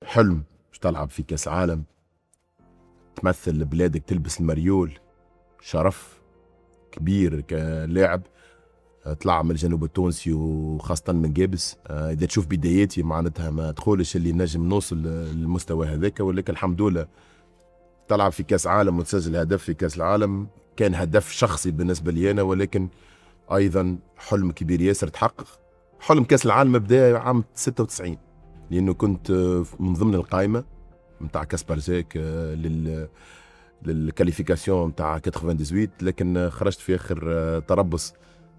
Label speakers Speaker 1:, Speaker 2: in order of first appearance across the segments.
Speaker 1: حلم باش تلعب في كأس العالم، تمثل بلادك، تلبس المريول، شرف كبير كلاعب. طلع من الجنوب التونسي وخاصة من جابس. إذا تشوف بداياتي معناتها ما تقولش اللي نجم نوصل للمستوى هذاك، ولكن الحمد لله تلعب في كأس عالم وتسجل هدف في كأس العالم. كان هدف شخصي بالنسبة لي أنا، ولكن أيضا حلم كبير ياسر تحقق. حلم كأس العالم بدأ عام 96، لأنه كنت من ضمن القائمة متاع كاسبر جاك للكاليفيكاسيون متاع 98، لكن خرجت في آخر تربص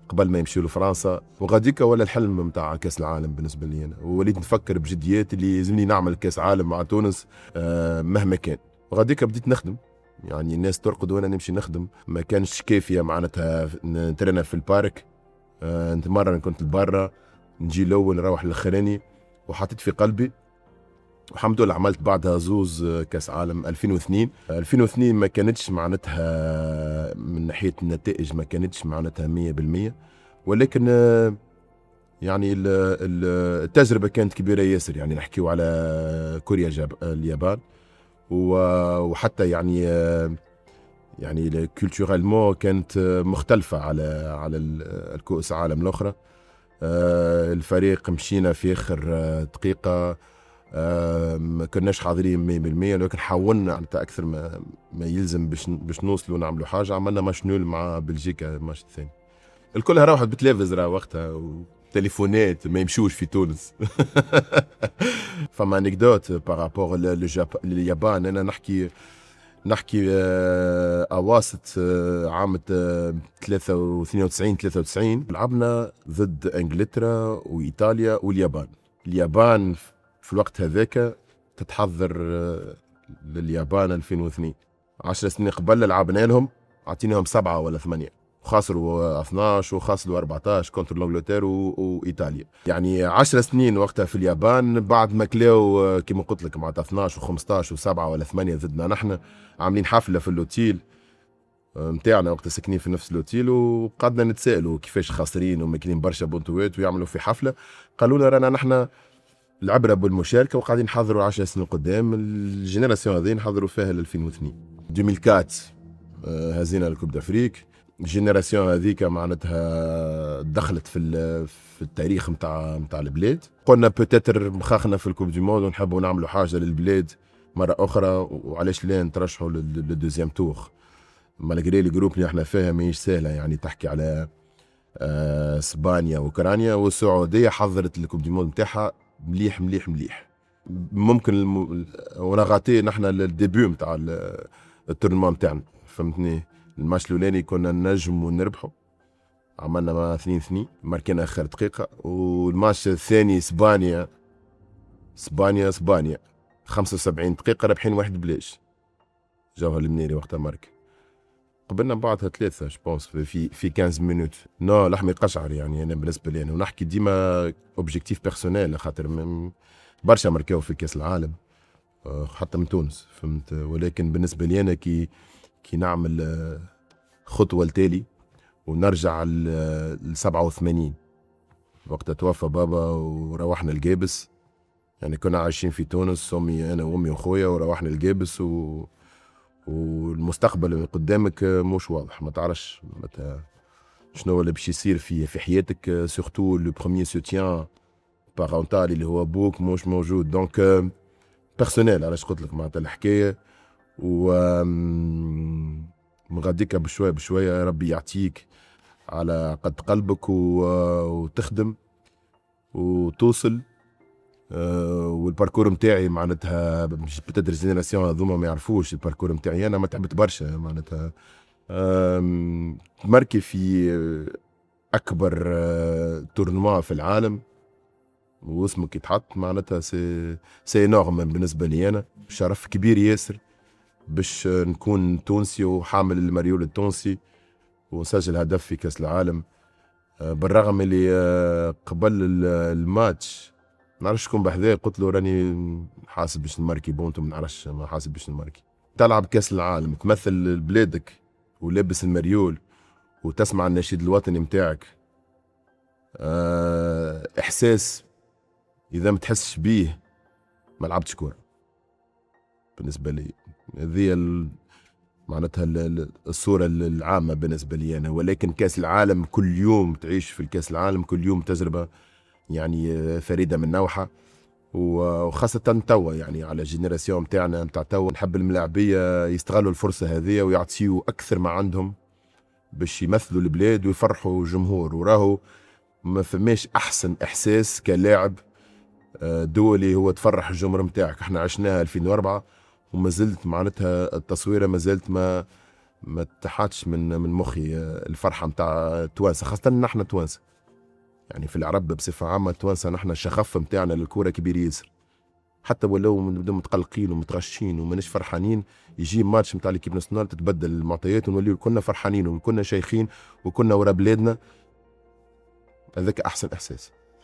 Speaker 1: قبل ما يمشيوا لفرنسا. وغاديكا ولا الحلم متاع كاس العالم بالنسبه لي انا، ووليت نفكر بجديات اللي يلزمني نعمل كاس عالم مع تونس مهما كان. وغاديكا بديت نخدم، يعني الناس ترقد وانا نمشي نخدم. ما كانش كافيه معناتها نترنا في البارك. انت مره كنت لبرا، نجي الاول نروح الاخراني، وحطيت في قلبي والحمد لله عملت بعدها زوز كاس عالم 2002. 2002 ما كانتش معناتها من ناحيه النتائج ما كانتش معناتها 100%، ولكن يعني التجربه كانت كبيره ياسر. يعني نحكيو على كوريا اليابان، وحتى يعني كولتورالمون كانت مختلفه على الكؤوس العالم الاخرى. الفريق مشينا في اخر دقيقه، ما كناش حاضرين 100%، لكن حاولنا على اكثر ما يلزم باش نوصلوا نعملوا حاجه. عملنا ماتش نول مع بلجيكا الماتش الثاني. الكلها روحت بتلفز وقتها، وتليفونات ما يمشوش في تونس. فما انكدوت بارابور لليابان. انا نحكي اواسط عام 93 لعبنا ضد انجلترا وايطاليا واليابان. اليابان في الوقت هذاك تتحضر لليابان 2002. 10 سنين قبل لعبنا لهم، عطيناهم 7 ولا 8، وخسروا 12 وخسروا 14 كونتر الانجلتير وايطاليا. يعني 10 سنين وقتها في اليابان، بعد ما كلاو كما قلت لك معناتها 12 و15 و7 ولا 8 ضدنا نحن، عاملين حفله في الاوتيل متاعنا وقتها، ساكنين في نفس الاوتيل، وقعدنا نتسائلوا كيفاش خاسرين وماكلين برشا بونتوات ويعملوا في حفله. قالوا لنا رانا نحن العبره بالمشاركه وقاعدين نحضروا 10 سنين قدام، الجينيراسيون هذه نحضروا فيها ل 2002. 2004 هزينا الكوب دافريك. الجينيراسيون هذيك معناتها دخلت في التاريخ نتاع البلاد. قلنا بوتيتر مخاخنا في الكوب دي موند ونحبوا نعملوا حاجه للبلاد مره اخرى، وعلاش لا نترشحوا للدوزيام تور. مالغري الجروب اللي احنا فيها ماهيش سهله، يعني تحكي على اسبانيا واوكرانيا والسعوديه حضرت الكوب دي موند نتاعها مليح مليح مليح. ممكن وانا غاتي نحن الديبيو نتاع التورنمون نتاعنا، فهمتني. الماتش الاولاني كنا نجم ونربحوا، عملنا مع 2-2 ماركينا اخر دقيقه. والماتش الثاني اسبانيا 75 دقيقه رابحين 1 بلاش. جوهر المنيري وقتها مارك، قبلنا بعضها 3 جوبونس في 15 مينوت. نو لحمي قشعر يعني. انا بالنسبه لي انا ونحكي ديما اوبجيكتيف بيرسونيل، خاطر برشا ماركاو في كاس العالم حتى من تونس، فهمت. ولكن بالنسبه لي انا كي نعمل خطوه لتالي ونرجع ل 87 وقت توفى بابا وروحنا الجابس. يعني كنا عايشين في تونس، امي انا وامي واخويا، وروحنا الجابس والمستقبل اللي قدامك مش واضح، ما تعرفش متى شنو اللي باش يصير في حياتك. سورتو لو بروميير سوتيان بارونتال اللي هو بوك مش موجود. دونك بيرسونيل علاش قلت لك معناتها الحكايه. و مغاديك بشويه بشويه ربي يعطيك على قد قلبك وتخدم وتوصل. والباركور متاعي معناتها بتدر جينيراسيون هذوما ما يعرفوش الباركور متاعي. انا ما تعبت برشا معناتها. مركي في اكبر تورنوا في العالم واسمك يتحط معناتها سي انورم بالنسبه لي. انا شرف كبير ياسر باش نكون تونسي وحامل المريول التونسي وسجل هدف في كاس العالم. بالرغم اللي قبل الماتش نعرفش شكون بحذايا قلت له راني حاسب باش نماركي بونتو، ما نعرفش ما حاسب باش نماركي. تلعب كاس العالم، تمثل بلادك ولابس المريول وتسمع النشيد الوطني متاعك، احساس اذا ما تحسش بيه ما لعبتش كورة بالنسبة لي. هذه معناتها الصورة العامة بالنسبة لي أنا. ولكن كأس العالم كل يوم تعيش في الكأس العالم، كل يوم تجربة يعني فريدة من نوعها، وخاصة توا يعني على الجينيراسيون متاعنا متاع توا، نحب الملاعبية يستغلوا الفرصة هذه ويعطيوا أكثر ما عندهم باش يمثلوا البلاد ويفرحوا الجمهور. وراهو ما فماش أحسن إحساس كلاعب دولي هو تفرح الجمهور متاعك. احنا عشناها 2004 وما زلت معناتها التصويرة ما زلت ما تحاتش من مخي الفرحة متاع التوانسة، خاصة نحن توانسة يعني في العرب بصفة عامة. التوانسة نحن الشغف متاعنا للكورة كبير ياسر، حتى ولو نبدو متقلقين ومتغشين وماناش فرحانين، يجي ماتش متاع ليكيب ناسيونال تتبدل المعطيات ونوليو كنا فرحانين وكنا شيخين وكنا ورا بلادنا. هذاك أحسن إحساس.